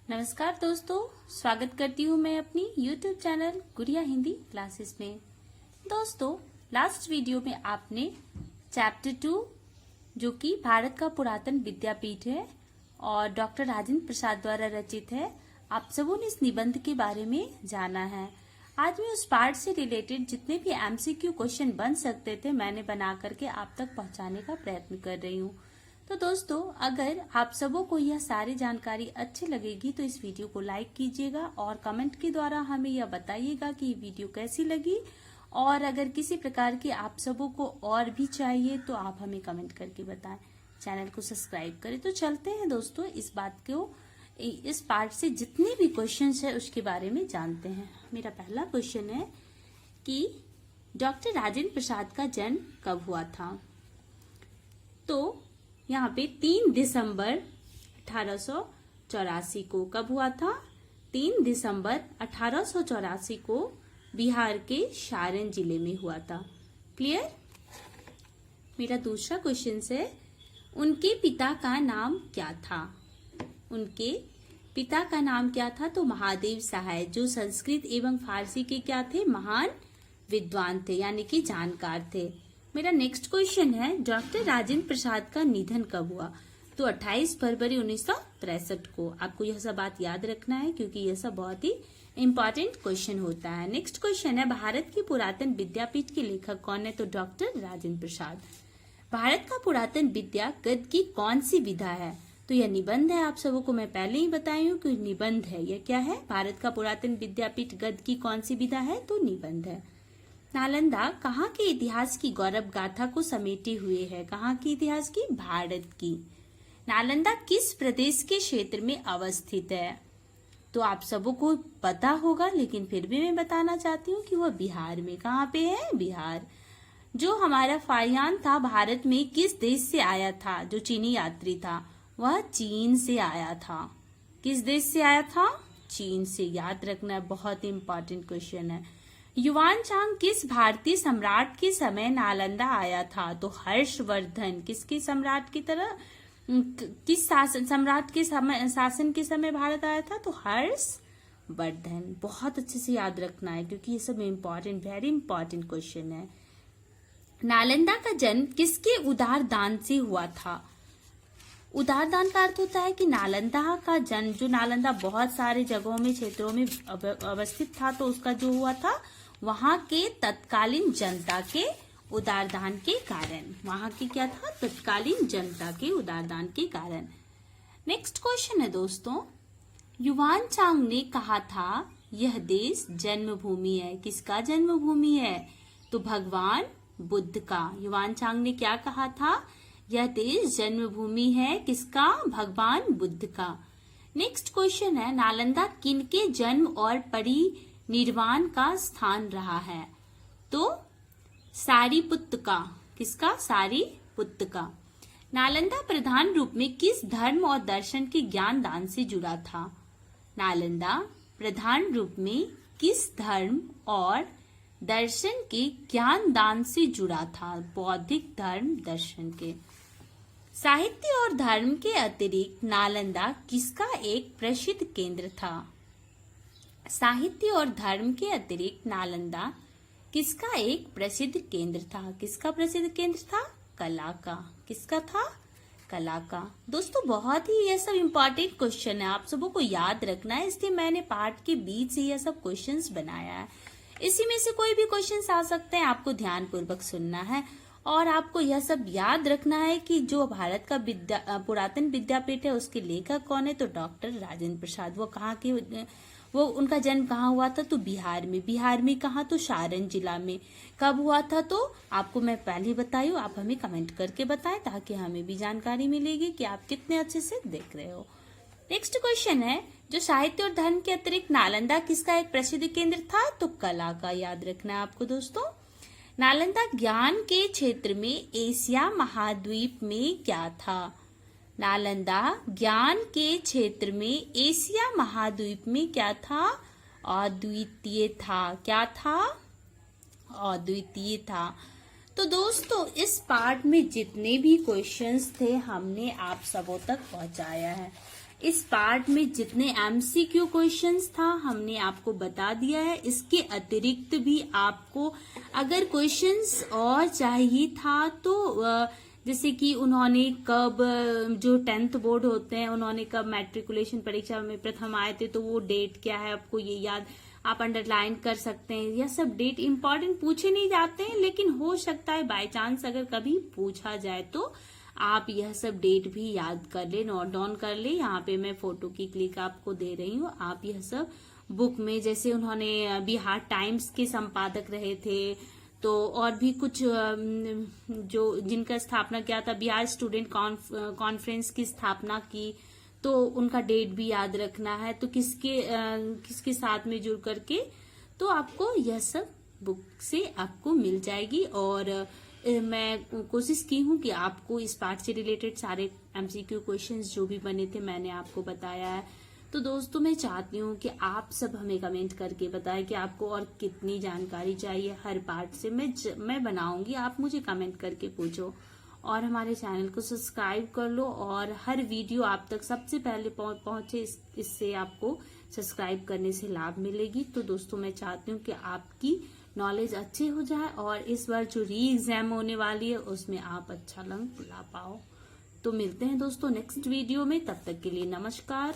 नमस्कार दोस्तों, स्वागत करती हूँ मैं अपनी YouTube चैनल गुड़िया हिंदी क्लासेस में। दोस्तों, लास्ट वीडियो में आपने चैप्टर 2 जो कि भारत का पुरातन विद्यापीठ है और डॉक्टर राजेंद्र प्रसाद द्वारा रचित है, आप सबों ने इस निबंध के बारे में जाना है। आज मैं उस पार्ट से रिलेटेड जितने भी MCQ क्वेश्चन बन सकते थे मैंने बना करके आप तक पहुंचाने का प्रयत्न कर रही हूँ। तो दोस्तों, अगर आप सबों को यह सारी जानकारी अच्छी लगेगी तो इस वीडियो को लाइक कीजिएगा और कमेंट के द्वारा हमें यह बताइएगा कि ये वीडियो कैसी लगी। और अगर किसी प्रकार की आप सबों को और भी चाहिए तो आप हमें कमेंट करके बताएं। चैनल को सब्सक्राइब करें। तो चलते हैं दोस्तों, इस बात को इस पार्ट से जितने भी क्वेश्चन है उसके बारे में जानते हैं। मेरा पहला क्वेश्चन है कि डॉक्टर राजेंद्र प्रसाद का जन्म कब हुआ था। तो यहाँ पे 3 दिसंबर 1884 को कब हुआ था? 3 दिसंबर 1884 को बिहार के सारण जिले में हुआ था। क्लियर? मेरा दूसरा क्वेश्चन है, उनके पिता का नाम क्या था? उनके पिता का नाम क्या था? तो महादेव सहाय, जो संस्कृत एवं फारसी के क्या थे? महान विद्वान थे, यानी कि जानकार थे। मेरा नेक्स्ट क्वेश्चन है, डॉक्टर राजेंद्र प्रसाद का निधन कब हुआ? तो 28 फरवरी 1963 को। आपको यह सब बात याद रखना है क्योंकि यह सब बहुत ही इम्पोर्टेंट क्वेश्चन होता है। नेक्स्ट क्वेश्चन है, भारत के पुरातन विद्यापीठ के लेखक कौन है? तो डॉक्टर राजेंद्र प्रसाद। भारत का पुरातन विद्या गद्य की कौन सी विधा है? तो यह निबंध है। आप सबों को मैं पहले ही बताई हूँ कि निबंध है। यह क्या है? भारत का पुरातन विद्यापीठ गद्य की कौन सी विधा है? तो निबंध है। नालंदा कहाँ के इतिहास की गौरव गाथा को समेटे हुए है? कहाँ की इतिहास की? भारत की। नालंदा किस प्रदेश के क्षेत्र में अवस्थित है? तो आप सबों को पता होगा, लेकिन फिर भी मैं बताना चाहती हूँ कि वह बिहार में। कहाँ पे है? बिहार। जो हमारा फाहियान था भारत में किस देश से आया था? जो चीनी यात्री था वह चीन से आया था। किस देश से आया था? चीन से। याद रखना, बहुत इंपॉर्टेंट क्वेश्चन है। युवान चांग किस भारतीय सम्राट के समय नालंदा आया था? तो हर्षवर्धन। किसके सम्राट की तरह, किस सम्राट के शासन के समय भारत आया था? तो हर्षवर्धन। बहुत अच्छे से याद रखना है क्योंकि ये सब इम्पोर्टेंट, वेरी इंपॉर्टेंट क्वेश्चन है। नालंदा का जन्म किसके उदार दान से हुआ था? उदार दान का अर्थ होता है कि नालंदा का जन्म, जो नालंदा बहुत सारे जगहों में, क्षेत्रों में अवस्थित था, तो उसका जो हुआ था वहां के तत्कालीन जनता के उदार दान के कारण। वहां की क्या था? तत्कालीन जनता के उदार दान के कारण। नेक्स्ट क्वेश्चन है दोस्तों, युवान चांग ने कहा था यह देश जन्मभूमि है। किसका जन्मभूमि है? तो भगवान बुद्ध का। युवान चांग ने क्या कहा था? यह देश जन्मभूमि है। किसका? भगवान बुद्ध का। नेक्स्ट क्वेश्चन है, नालंदा किनके जन्म और परिनिर्वाण का स्थान रहा है? तो सारिपुत्त का। किसका? सारिपुत्त का। नालंदा प्रधान रूप में किस धर्म और दर्शन के ज्ञान दान से जुड़ा था? नालंदा प्रधान रूप में किस धर्म और दर्शन के ज्ञान दान से जुड़ा था? बौद्धिक धर्म दर्शन के। साहित्य और धर्म के अतिरिक्त नालंदा किसका एक प्रसिद्ध केंद्र था? साहित्य और धर्म के अतिरिक्त नालंदा किसका एक प्रसिद्ध केंद्र था? किसका प्रसिद्ध केंद्र था? कला का। किसका था? कला का। दोस्तों, बहुत ही यह सब इम्पोर्टेंट क्वेश्चन है, आप सबों को याद रखना है, इसलिए मैंने पार्ट के बीच से यह सब क्वेश्चंस बनाया है। इसी में से कोई भी क्वेश्चंस आ सकते हैं, आपको ध्यानपूर्वक सुनना है और आपको यह सब याद रखना है कि जो भारत का पुरातन विद्यापीठ है उसके लेखक कौन है? तो डॉक्टर राजेंद्र प्रसाद। वो कहाँ के, वो उनका जन्म कहाँ हुआ था? तो बिहार में। बिहार में कहाँ? तो सारण जिला में। कब हुआ था? तो आपको मैं पहले ही बताई हूँ, आप हमें कमेंट करके बताएं ताकि हमें भी जानकारी मिलेगी कि आप कितने अच्छे से देख रहे हो। नेक्स्ट क्वेश्चन है, जो साहित्य और धर्म के अतिरिक्त नालंदा किसका एक प्रसिद्ध केंद्र था? तो कला का। याद रखना है आपको दोस्तों। नालंदा ज्ञान के क्षेत्र में एशिया महाद्वीप में क्या था? नालंदा ज्ञान के क्षेत्र में एशिया महाद्वीप में क्या था? अद्वितीय था। क्या था? अद्वितीय था। तो दोस्तों, इस पार्ट में जितने भी क्वेश्चंस थे हमने आप सबों तक पहुंचाया है। इस पार्ट में जितने एमसीक्यू क्वेश्चंस था हमने आपको बता दिया है। इसके अतिरिक्त भी आपको अगर क्वेश्चंस और चाहिए था तो जैसे कि उन्होंने कब, जो 10th बोर्ड होते हैं, उन्होंने कब मैट्रिकुलेशन परीक्षा में प्रथम आए थे, तो वो डेट क्या है आपको ये याद, आप अंडरलाइन कर सकते हैं। यह सब डेट इंपॉर्टेंट पूछे नहीं जाते हैं, लेकिन हो सकता है बाय चांस अगर कभी पूछा जाए तो आप यह सब डेट भी याद कर ले, नोट डाउन कर ले। यहाँ पे मैं फोटो की क्लिक आपको दे रही हूँ। आप यह सब बुक में, जैसे उन्होंने बिहार टाइम्स के संपादक रहे थे, तो और भी कुछ जो जिनका स्थापना किया था, बिहार स्टूडेंट कॉन्फ्रेंस की स्थापना की, तो उनका डेट भी याद रखना है। तो किसके साथ में जुड़ करके, तो आपको यह सब बुक से आपको मिल जाएगी। और मैं कोशिश की हूँ कि आपको इस पार्ट से रिलेटेड सारे एमसीक्यू क्वेश्चंस जो भी बने थे मैंने आपको बताया है। तो दोस्तों मैं चाहती हूँ कि आप सब हमें कमेंट करके बताएं कि आपको और कितनी जानकारी चाहिए हर पार्ट से। मैं बनाऊंगी, आप मुझे कमेंट करके पूछो। और हमारे चैनल को सब्सक्राइब कर लो और हर वीडियो आप तक सबसे पहले पहुंचे, इससे आपको सब्सक्राइब करने से लाभ मिलेगी। तो दोस्तों मैं चाहती हूँ कि आपकी नॉलेज अच्छे हो जाए और इस बार जो री एग्जाम होने वाली है उसमें आप अच्छा अंक ला पाओ। तो मिलते हैं दोस्तों नेक्स्ट वीडियो में, तब तक के लिए नमस्कार।